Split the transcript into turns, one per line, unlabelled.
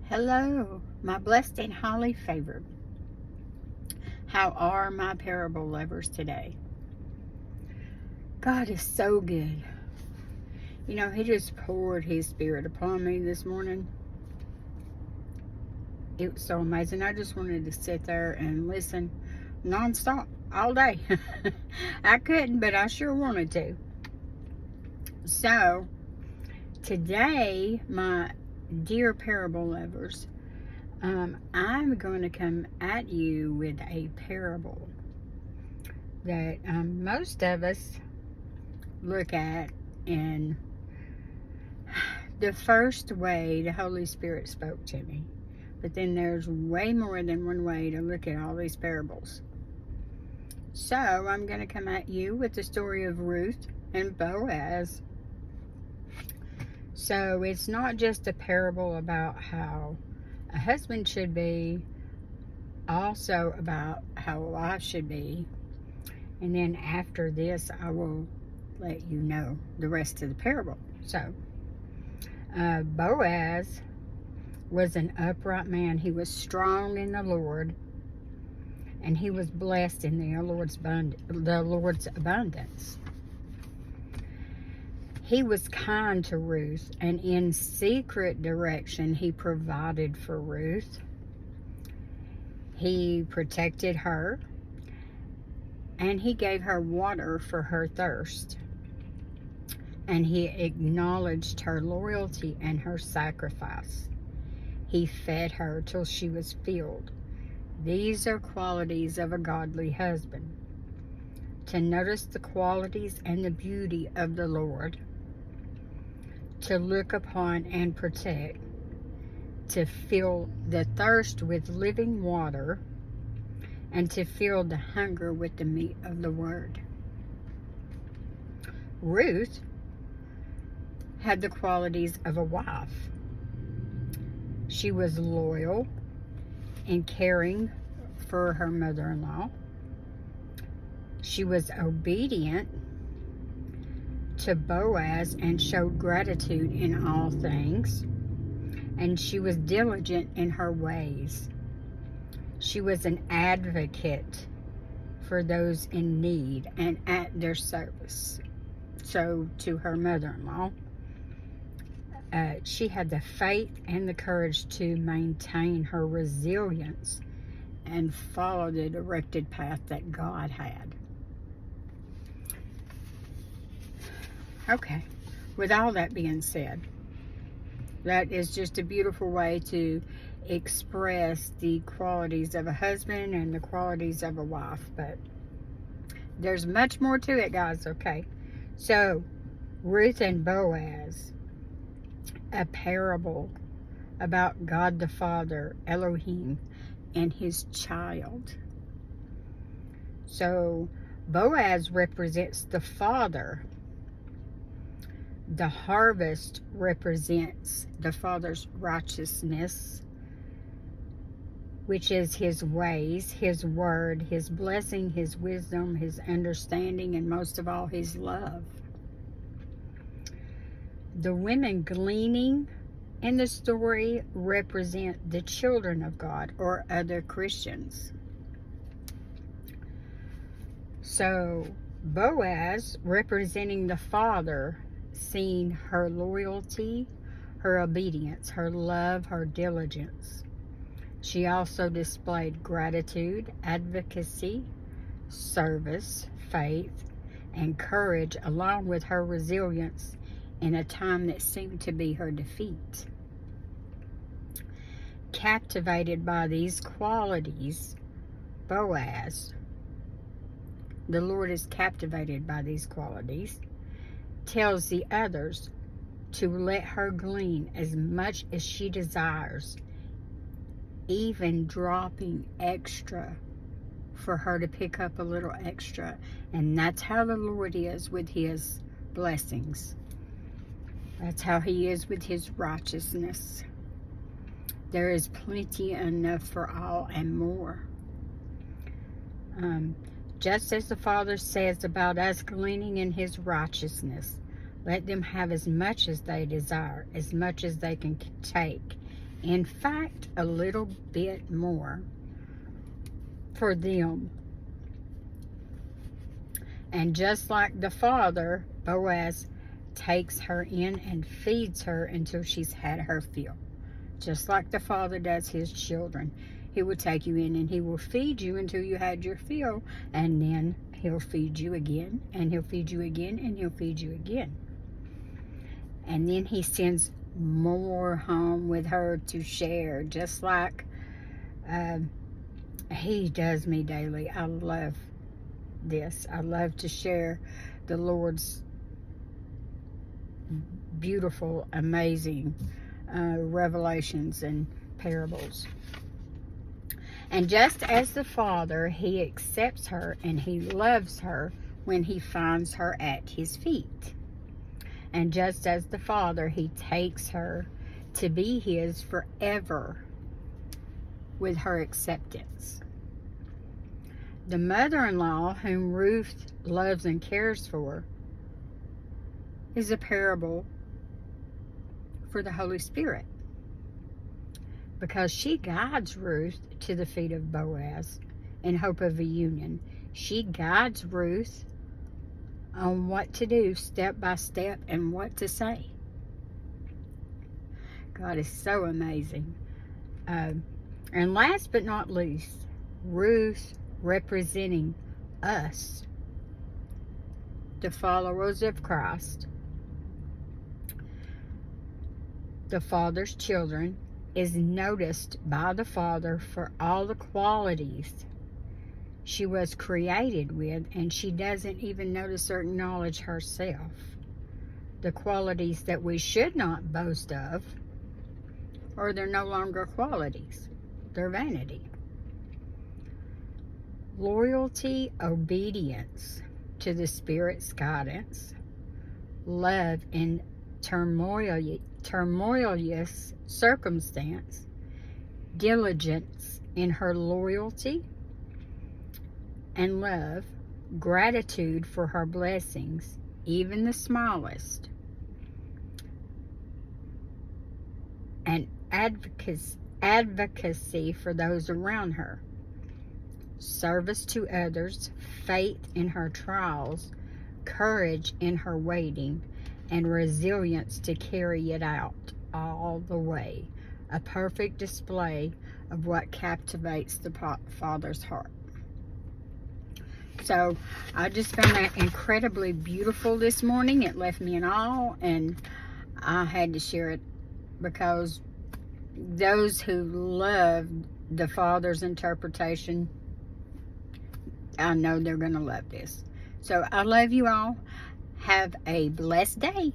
Hello, my blessed and highly favored. How are my parable lovers today? God is so good. You know, He just poured His Spirit upon me this morning. It was so amazing. I just wanted to sit there and listen nonstop all day. I couldn't, but I sure wanted to. So, today, my dear parable lovers, I'm going to come at you with a parable that most of us look at, and the first way the Holy Spirit spoke to me. But then there's way more than one way to look at all these parables. So I'm going to come at you with the story of Ruth and Boaz. So it's not just a parable about how a husband should be, also about how a wife should be. And then after this, I will let you know the rest of the parable. So, Boaz was an upright man. He was strong in the Lord, and he was blessed in the Lord's abundance. He was kind to Ruth, and in secret direction, he provided for Ruth. He protected her, and he gave her water for her thirst. And he acknowledged her loyalty and her sacrifice. He fed her till she was filled. These are qualities of a godly husband. To notice the qualities and the beauty of the Lord. To look upon and protect. To fill the thirst with living water. And to fill the hunger with the meat of the word. Ruth had the qualities of a wife. She was loyal and caring for her mother-in-law. She was obedient to Boaz and showed gratitude in all things. And she was diligent in her ways. She was an advocate for those in need and at their service. So to her mother-in-law, she had the faith and the courage to maintain her resilience and follow the directed path that God had. Okay, with all that being said, that is just a beautiful way to express the qualities of a husband and the qualities of a wife, but there's much more to it, guys. Okay, so Ruth and Boaz, a parable about God the Father, Elohim, and his child. So Boaz represents the father. The harvest represents the Father's righteousness, which is his ways, his word, his blessing, his wisdom, his understanding, and most of all, his love. The women gleaning in the story represent the children of God or other Christians. So Boaz, representing the father, seeing her loyalty, her obedience, her love, her diligence. She also displayed gratitude, advocacy, service, faith, and courage, along with her resilience in a time that seemed to be her defeat. Captivated by these qualities, Boaz, the Lord is captivated by these qualities, tells the others to let her glean as much as she desires, even dropping extra for her to pick up a little extra. And that's how the Lord is with his blessings. That's how he is with his righteousness. There is plenty enough for all and more. Just as the Father says about us gleaning in his righteousness, let them have as much as they desire, as much as they can take, In fact, a little bit more for them. And just like the father, Boaz takes her in and feeds her until she's had her fill. Just like the father does his children. He will take you in and he will feed you until you had your fill. And then he'll feed you again, and he'll feed you again, and he'll feed you again. And then he sends more home with her to share, just like he does me daily. I love this. I love to share the Lord's beautiful, amazing revelations and parables. And just as the Father, he accepts her and he loves her when he finds her at his feet. And just as the Father, he takes her to be his forever with her acceptance. The mother-in-law whom Ruth loves and cares for is a parable for the Holy Spirit, because she guides Ruth to the feet of Boaz in hope of a union. She guides Ruth on what to do step by step and what to say. God is so amazing. And last but not least, Ruth representing us, the followers of Christ, the Father's children, is noticed by the Father for all the qualities she was created with, and she doesn't even notice or acknowledge herself. The qualities that we should not boast of, or they're no longer qualities, they're vanity. Loyalty, obedience to the Spirit's guidance, love in turmoilous circumstance, diligence in her loyalty and love, gratitude for her blessings, even the smallest, and advocacy for those around her, service to others, faith in her trials, courage in her waiting, and resilience to carry it out all the way. A perfect display of what captivates the Father's heart. So I just found that incredibly beautiful this morning. It left me in awe, and I had to share it because those who love the Father's interpretation, I know they're going to love this. So I love you all. Have a blessed day.